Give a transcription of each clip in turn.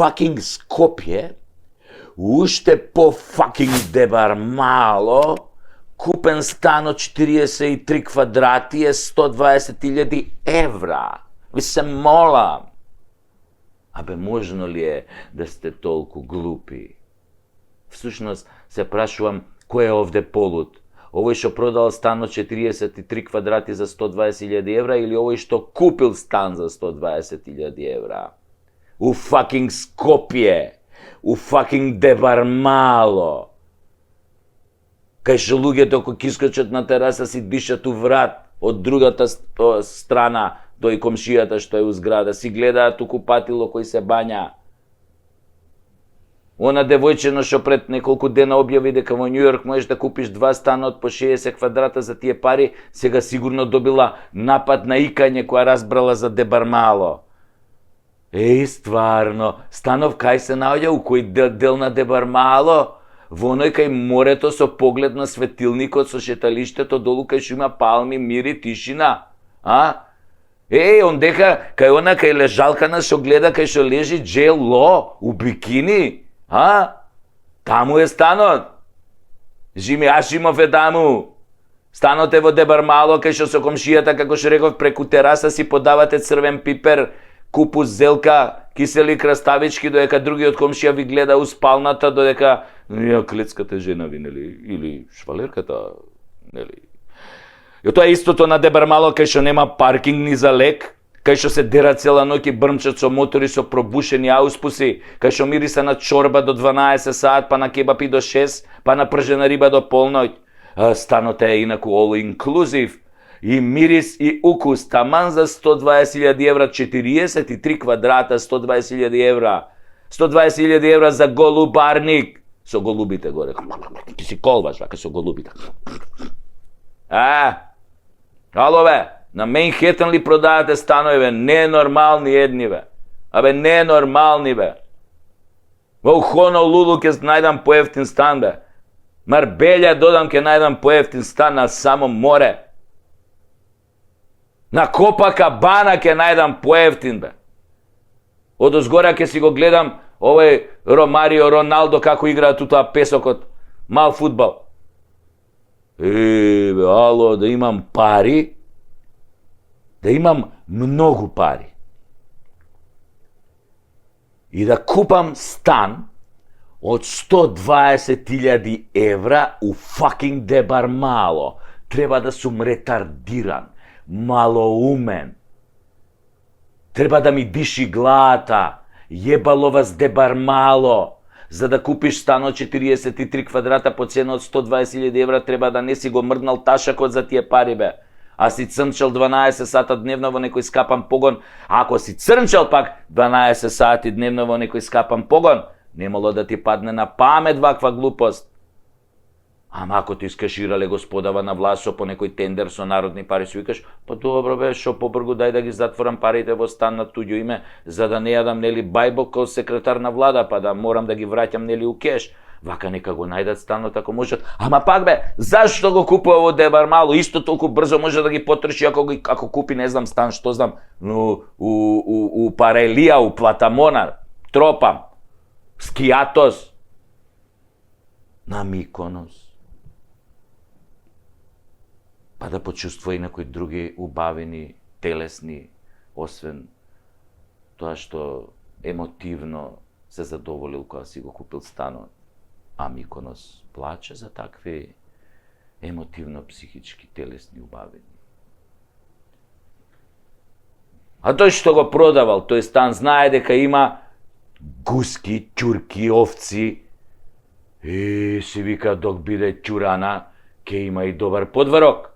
fucking Скопје, уште по fucking дебар мало, купен стан од 43 квадрати е 120.000 евра. Ви се молам. Абе, можно ли е да сте толку глупи? Всушност, се прашувам, кој е овде полуд? Овој што продал стан од 43 квадрати за 120.000 евра или овој што купил стан за 120.000 евра? У fucking Скопје, у fucking дебар мало. Кај што луѓето кои ќе искочат на тераса си дишат у врат од другата страна тој комшијата што е у зграда, си гледаат у купатило кој се бања. Она девојчено што пред неколку дена објави дека во Њујорк можеш да купиш 2 стана од по 60 квадрата за тие пари, сега сигурно добила напад на икање која разбрала за дебар мало. Еј, стварно, станов кај се наоѓа, у кој дел на дебар мало? Во оној кај морето со поглед на светилникот со шеталиштето долу кај што има палми, мир и тишина. Еј, ондека кај она кај лежалкана што гледа кај што лежи Джейл Ло у бикини. Таму е станот. Жими Ашимов е таму. Станот е во дебар мало кај што со комшијата, како што реков, преку тераса си подавате црвен пипер, купус зелка, кисели краставички, додека другиот комшија ви гледа у спалната, додека клецката жена ви, нели, или швалерката, нели. И тоа е истото на дебар мало кај што нема паркинг ни за лек, кај што се дерат цела ноќ и брмчат со мотори со пробушени ауспуси, кај што мириса на чорба до 12 саат, па на кебапи до 6, па на пржена риба до полноќ. Станот е инаку all inclusive. И мирис и укус, таман за 120.000 евра, 43 квадрата, 120.000 евра. 120.000 евра за голубарник. Со голубите горе. Ти си колбаш, вака со голубите. Ало бе, на Мейнхетен ли продавате станови, бе? Не е нормални едни, бе. Абе, не е нормални, бе. Во Хонолулу ке најдам поевтин стан, бе. Марбелја додам ке најдам поевтин стан на само море. На Копакабана ке најдам поевтин, бе. Од озгора ке си го гледам овој Ромарио Роналдо како играат у тоа песокот. Мал фудбал. Бе, ало, да имам пари, да имам многу пари. И да купам стан од 120.000 евра у fucking дебар мало. Треба да сум ретардиран, малоумен. Треба да ми диши главата, јебало вас дебар мало. За да купиш стан од 43 квадрата по цена од 120.000 евра, треба да не си го мрднал ташакот за тие пари, бе. А си црнчал 12 сата дневно во некој скапан погон. А ако си црнчал пак 12 сати дневно во некој скапан погон, немало да ти падне на памет ваква глупост. Ама ако ти искаширале господава на власт по некој тендер со народни пари, си викаш, па добро бе, шо побргу, дај да ги затворам парите во стан на туѓо име, за да не јадам, нели, бајбок као секретар на влада, па да морам да ги враќам, нели, у кеш. Вака нека го најдат станот ако можат. Ама пак бе, зашто го купува во дебар мало? Исто толку брзо може да ги потроши ако купи, не знам, стан, што знам, у Парелија, у Платамона, Тропам, Скијатос, на Миконос. Па да почувствува и некои други убавени, телесни, освен тоа што емотивно се задоволил кога си го купил станот. А Миконос плаче за такви емотивно-психички, телесни убавени. А тој што го продавал, тој стан знае дека има гуски, ќурки, овци. Си вика, док биде ќурана, ке има и добар подврок.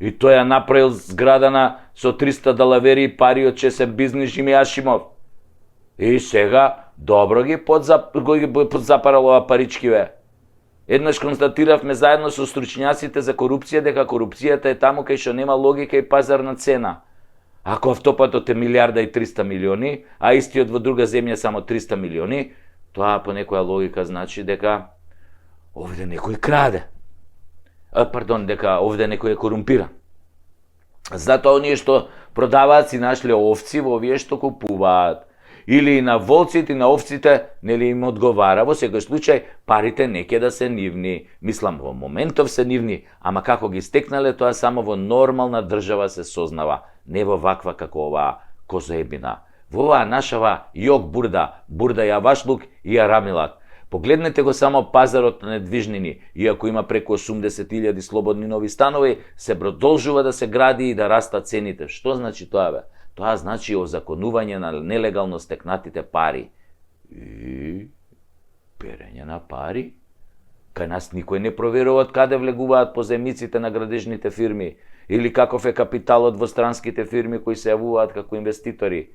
И тој ја направил зградана со 300 далавери пари од чесен бизнис Жими Ашимов. И сега добро ги подзапарал ова парички, бе. Еднаш констатиравме заедно со стручњаците за корупција дека корупцијата е таму кај што нема логика и пазарна цена. Ако автопатот е 1.300 милиони, а истиот во друга земја само 300 милиони, тоа по некоја логика значи дека овде некој краде. Дека овде некој е корумпиран. Затоа оние што продаваат си нашле овци во овие што купуваат. или и на волците и на овците, нели им одговара. Во секој случај парите неќе да се нивни. Мислам во моментов се нивни, ама како ги стекнале тоа само во нормална држава се сознава, не во ваква како оваа козоебина. Во оваа нашава јог бурда јавашлук и јарамилак. Погледнете го само пазарот на недвижнини, иако има преку 80.000 слободни нови станови, се продолжува да се гради и да растат цените. Што значи тоа бе? Тоа значи озаконување на нелегално стекнатите пари. И перење на пари? Кај нас никој не проверува каде влегуваат позаемниците на градежните фирми или каков е капиталот во странските фирми кои се јавуваат како инвеститори.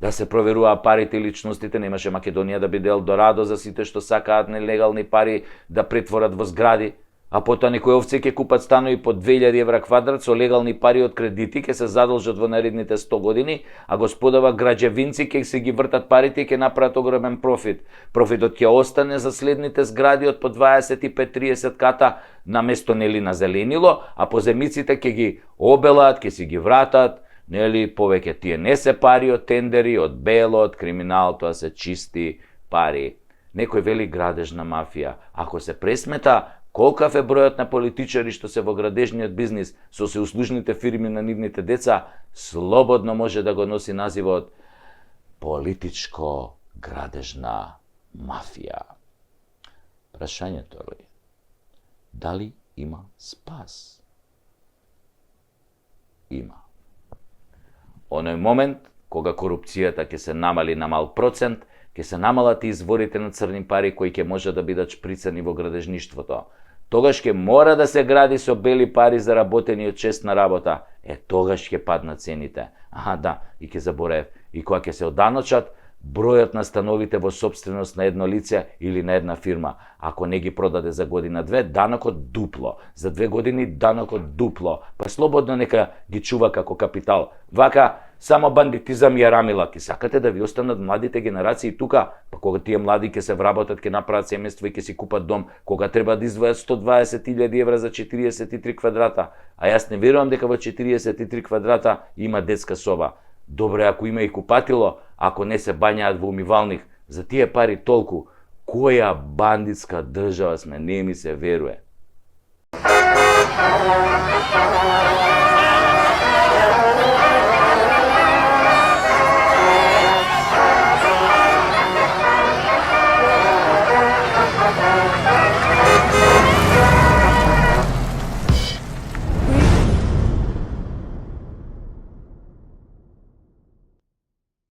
Да се проверува парите и личностите, немаше Македонија да биде Елдорадо за сите што сакаат нелегални пари да претворат во згради, а потоа некои овце ќе купат станови по 2000 евра квадрат со легални пари од кредити, ќе се задолжат во наредните 100 години, а господава граđевинци ќе се ги вртат парите и ќе направат огромен профит. Профитот ќе остане за следните згради од по 25-30 ката на место нели на зеленило, а поземиците ќе ги обелаат, ќе си ги вратат. Нели, повеќе тие не се пари од тендери, од бело, од криминал, тоа се чисти пари. Некој вели градежна мафија. Ако се пресмета колкав е бројот на политичари што се во градежниот бизнис со сеуслужните фирми на нивните деца, слободно може да го носи називот политичко-градежна мафија. Прашањето е, дали има спас? Има. Оној момент, кога корупцијата ќе се намали на мал процент, ќе се намалат и изворите на црни пари кои ќе може да бидат шприцани во градежништвото. Тогаш ќе мора да се гради со бели пари заработени од честна работа. Тогаш ќе паднат цените. Да, и ќе заборев. И кога ќе се оданочат, бројот на становите во собственост на едно лице или на една фирма. Ако не ги продаде за година-две, данокот дупло. За 2 години данокот дупло. Па слободно нека ги чува како капитал. Вака, само бандитизам и рамила. Ке сакате да ви останат младите генерации тука, па кога тие млади ќе се вработат, ќе направат семејство и ќе си купат дом, кога треба да издвојат 120.000 евра за 43 квадрата. А јас не верувам дека во 43 квадрата има детска соба. Добре, ако има и купатило, ако не се бањаат во умивалник, за тие пари толку, која бандитска држава сме, не ми се веруе.